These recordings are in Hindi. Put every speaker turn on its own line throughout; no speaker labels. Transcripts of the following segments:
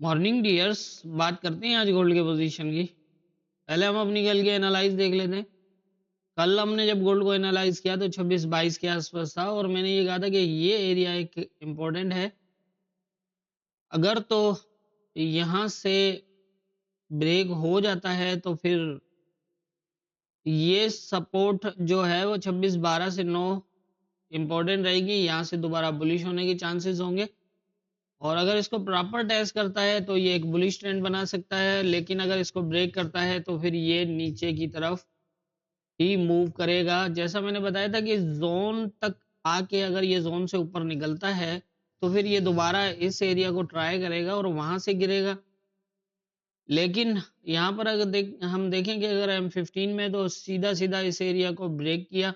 Morning dears. बात करते हैं आज गोल्ड के पोजीशन की। पहले हम अपनी कल की एनालाइज देख लेते हैं। कल हमने जब गोल्ड को एनालाइज किया तो 26-22 के आसपास था और मैंने ये कहा था कि ये एरिया एक इम्पोर्टेंट है। अगर तो यहाँ से ब्रेक हो जाता है तो फिर ये सपोर्ट जो है वो 26-12 से 9 इम्पोर्टेंट रहेगी। यहाँ से दोबारा बुलिश होने के चांसेस होंगे और अगर इसको प्रॉपर टेस्ट करता है तो ये एक बुलिश ट्रेंड बना सकता है, लेकिन अगर इसको ब्रेक करता है तो फिर ये नीचे की तरफ ही मूव करेगा। जैसा मैंने बताया था कि जोन तक आके अगर ये जोन से ऊपर निकलता है तो फिर ये दोबारा इस एरिया को ट्राई करेगा और वहां से गिरेगा। लेकिन यहाँ पर अगर हम देखें कि अगर M15 में तो सीधा सीधा इस एरिया को ब्रेक किया।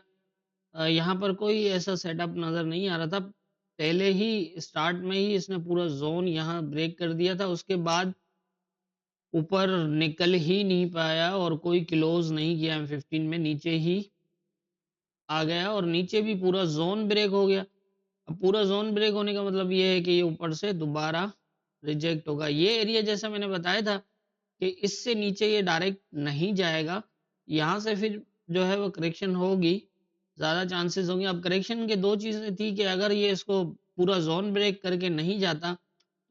यहाँ पर कोई ऐसा सेटअप नज़र नहीं आ रहा था। पहले ही स्टार्ट में ही इसने पूरा ज़ोन यहाँ ब्रेक कर दिया था, उसके बाद ऊपर निकल ही नहीं पाया और कोई क्लोज़ नहीं किया M15 में, नीचे ही आ गया और नीचे भी पूरा ज़ोन ब्रेक हो गया। अब पूरा ज़ोन ब्रेक होने का मतलब ये है कि ये ऊपर से दोबारा रिजेक्ट होगा। ये एरिया जैसा मैंने बताया था कि इससे नीचे ये डायरेक्ट नहीं जाएगा। यहाँ से फिर जो है वो करेक्शन होगी, ज़्यादा चांसेस होंगे। अब करेक्शन के 2 चीज़ें थी कि अगर ये इसको पूरा ज़ोन ब्रेक करके नहीं जाता,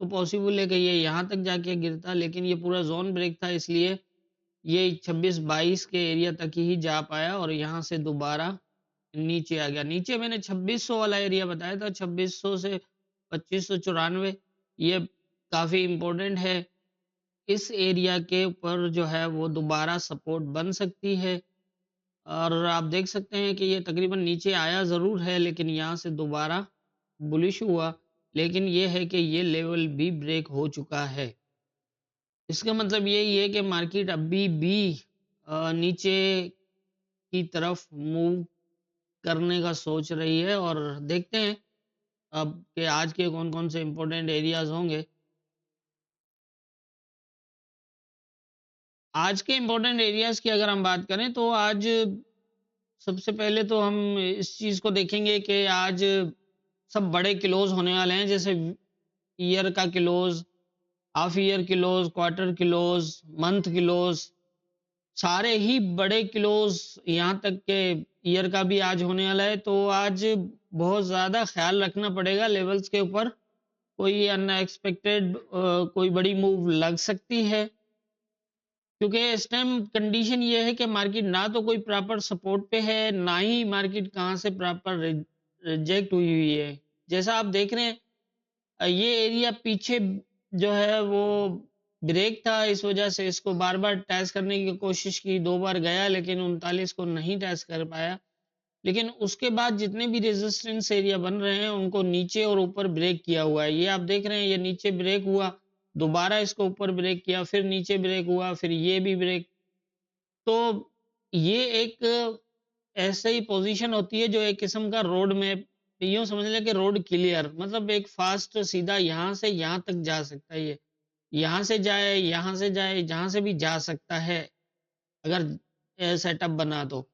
तो पॉसिबल है कि ये यहाँ तक जाके गिरता, लेकिन ये पूरा ज़ोन ब्रेक था इसलिए ये 26-22 के एरिया तक ही जा पाया और यहाँ से दोबारा नीचे आ गया। नीचे मैंने 2600 वाला एरिया बताया था, 2600 से 2594 ये काफ़ी इम्पोर्टेंट है। इस एरिया के ऊपर जो है वो दोबारा सपोर्ट बन सकती है और आप देख सकते हैं कि ये तकरीबन नीचे आया ज़रूर है, लेकिन यहाँ से दोबारा बुलिश हुआ। लेकिन ये है कि ये लेवल भी ब्रेक हो चुका है। इसका मतलब यही है कि मार्केट अभी भी नीचे की तरफ मूव करने का सोच रही है और देखते हैं अब कि आज के कौन-कौन से इम्पोर्टेंट एरियाज़ होंगे। आज के इम्पोर्टेंट एरियाज़ की अगर हम बात करें तो आज सबसे पहले तो हम इस चीज़ को देखेंगे कि आज सब बड़े क्लोज़ होने वाले हैं, जैसे ईयर का close, half year close, quarter close, month close, सारे ही बड़े क्लोज़, यहाँ तक के ईयर का भी आज होने वाला है। तो आज बहुत ज़्यादा ख़्याल रखना पड़ेगा लेवल्स के ऊपर। कोई अनएक्सपेक्टेड कोई बड़ी मूव लग सकती है, क्योंकि इस टाइम कंडीशन ये है कि मार्केट ना तो कोई प्रॉपर सपोर्ट पे है, ना ही मार्केट कहाँ से प्रॉपर रिजेक्ट हुई हुई है। जैसा आप देख रहे हैं, ये एरिया पीछे जो है वो ब्रेक था, इस वजह से इसको बार-बार टेस्ट करने की कोशिश की, 2 बार गया लेकिन 39 को नहीं टेस्ट कर पाया। लेकिन उसके बाद जितने भी रेजिस्टेंस एरिया बन रहे हैं उनको नीचे और ऊपर ब्रेक किया हुआ है। ये आप देख रहे हैं, ये नीचे ब्रेक हुआ, दोबारा इसको ऊपर ब्रेक किया, फिर नीचे ब्रेक हुआ, फिर ये भी ब्रेक। तो ये एक ऐसे ही पोजीशन होती है जो एक किस्म का रोड मैप, यूँ समझ लें कि रोड क्लियर, मतलब एक फास्ट सीधा यहाँ से यहाँ तक जा सकता है ये। यहाँ से जाए, यहाँ से जाए, जहाँ से भी जा सकता है अगर सेटअप बना तो।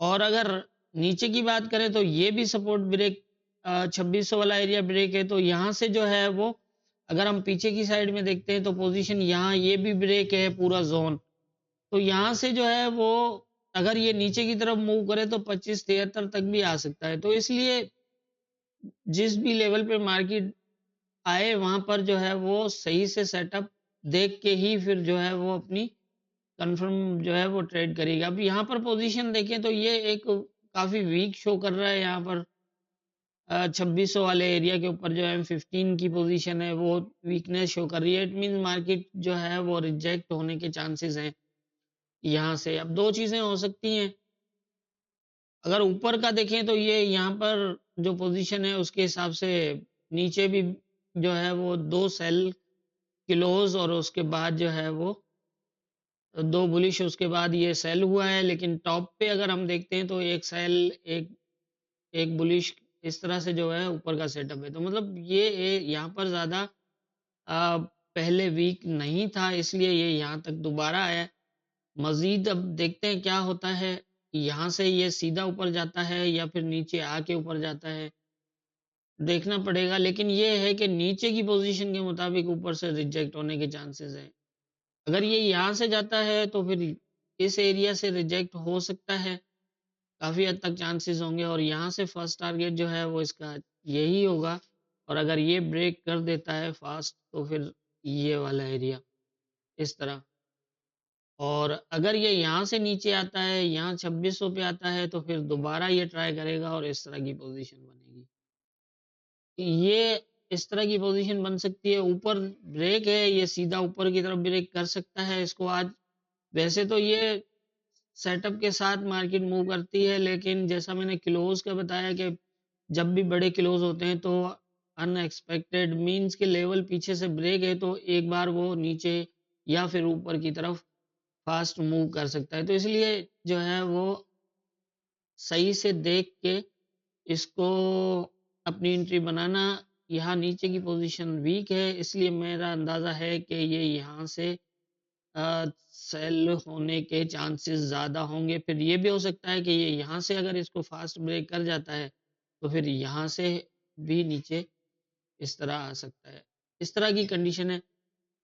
और अगर नीचे की बात करें तो ये भी सपोर्ट ब्रेक 2600 वाला एरिया ब्रेक है, तो यहाँ से जो है वो अगर हम पीछे की साइड में देखते हैं तो पोजीशन यहाँ ये भी ब्रेक है पूरा जोन। तो यहाँ से जो है वो अगर ये नीचे की तरफ मूव करे तो 2573 तक भी आ सकता है। तो इसलिए जिस भी लेवल पे मार्केट आए वहां पर जो है वो सही से सेटअप देख के ही फिर जो है वो अपनी कंफर्म जो है वो ट्रेड करेगी। अब यहाँ पर पोजीशन देखें तो ये एक काफी वीक शो कर रहा है। यहाँ पर 2600 वाले एरिया के ऊपर जो M15 की पोजीशन है वो वीकनेस शो कर रही है। इट मीन मार्केट जो है वो रिजेक्ट होने के चांसेस हैं यहाँ से। अब दो चीजें हो सकती हैं, अगर ऊपर का देखें तो ये यहाँ पर जो पोजीशन है उसके हिसाब से नीचे भी जो है वो 2 सेल क्लोज और उसके बाद जो है वो 2 बुलिश, उसके बाद ये सेल हुआ है। लेकिन टॉप पे अगर हम देखते हैं तो एक सेल, एक एक बुलिश, इस तरह से जो है ऊपर का सेटअप है। तो मतलब ये यहाँ पर ज़्यादा पहले वीक नहीं था इसलिए ये यहाँ तक दोबारा आया। मज़ीद अब देखते हैं क्या होता है, यहाँ से ये सीधा ऊपर जाता है या फिर नीचे आके ऊपर जाता है। देखना पड़ेगा, लेकिन ये है कि नीचे की पोज़ीशन के मुताबिक ऊपर से रिजेक्ट होने के चांसेस हैं। अगर ये यहाँ से जाता है तो फिर इस एरिया से रिजेक्ट हो सकता है, काफ़ी हद तक चांसेस होंगे, और यहाँ से फर्स्ट टारगेट जो है वो इसका यही होगा, और अगर ये ब्रेक कर देता है फास्ट तो फिर ये वाला एरिया इस तरह। और अगर ये यहाँ से नीचे आता है, यहाँ 2600 पे आता है, तो फिर दोबारा ये ट्राई करेगा और इस तरह की पोज़ीशन बनेगी। ये इस तरह की पोज़ीशन बन सकती है, ऊपर ब्रेक है, ये सीधा ऊपर की तरफ ब्रेक कर सकता है इसको आज। वैसे तो ये सेटअप के साथ मार्केट मूव करती है, लेकिन जैसा मैंने क्लोज़ का बताया कि जब भी बड़े क्लोज़ होते हैं तो अनएक्सपेक्टेड मीन्स के लेवल पीछे से ब्रेक है तो एक बार वो नीचे या फिर ऊपर की तरफ फ़ास्ट मूव कर सकता है। तो इसलिए जो है वो सही से देख के इसको अपनी एंट्री बनाना। यहाँ नीचे की पोज़ीशन वीक है, इसलिए मेरा अंदाज़ा है कि ये यहाँ से सेल होने के चांसेस ज़्यादा होंगे। फिर ये भी हो सकता है कि ये यहाँ से अगर इसको फ़ास्ट ब्रेक कर जाता है, तो फिर यहाँ से भी नीचे इस तरह आ सकता है। इस तरह की कंडीशन है।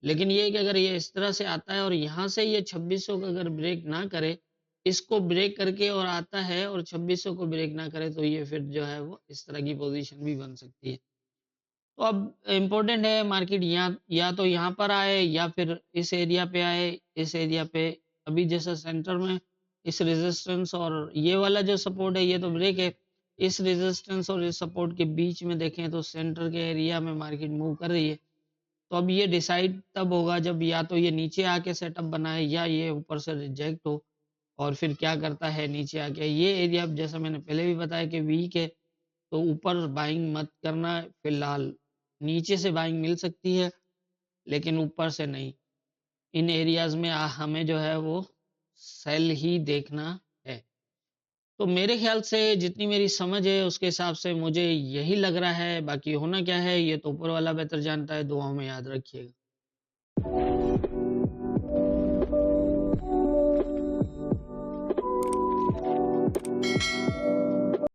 लेकिन ये है कि अगर ये इस तरह से आता है और यहाँ से ये 2600 का अगर ब्रेक ना करे, इसको ब्रेक करके और आता है और 2600 को ब्रेक ना करे, तो ये फिर जो है वो इस तरह की पोज़ीशन भी बन सकती है। तो अब इम्पोर्टेंट है मार्केट यहाँ या तो यहाँ पर आए या फिर इस एरिया पे आए, इस एरिया पे अभी जैसा सेंटर में इस रेजिस्टेंस और ये वाला जो सपोर्ट है ये तो ब्रेक है। इस रेजिस्टेंस और इस सपोर्ट के बीच में देखें तो सेंटर के एरिया में मार्केट मूव कर रही है। तो अब ये डिसाइड तब होगा जब या तो ये नीचे आके सेटअप बनाए या ये ऊपर से रिजेक्ट हो, और फिर क्या करता है नीचे आके। ये एरिया जैसा मैंने पहले भी बताया कि वीक है, तो ऊपर बाइंग मत करना फिलहाल। नीचे से बाइंग मिल सकती है लेकिन ऊपर से नहीं। इन एरियाज़ में हमें जो है वो सेल ही देखना है। तो मेरे ख़्याल से जितनी मेरी समझ है उसके हिसाब से मुझे यही लग रहा है, बाकी होना क्या है ये तो ऊपर वाला बेहतर जानता है। दुआओं में याद रखिएगा।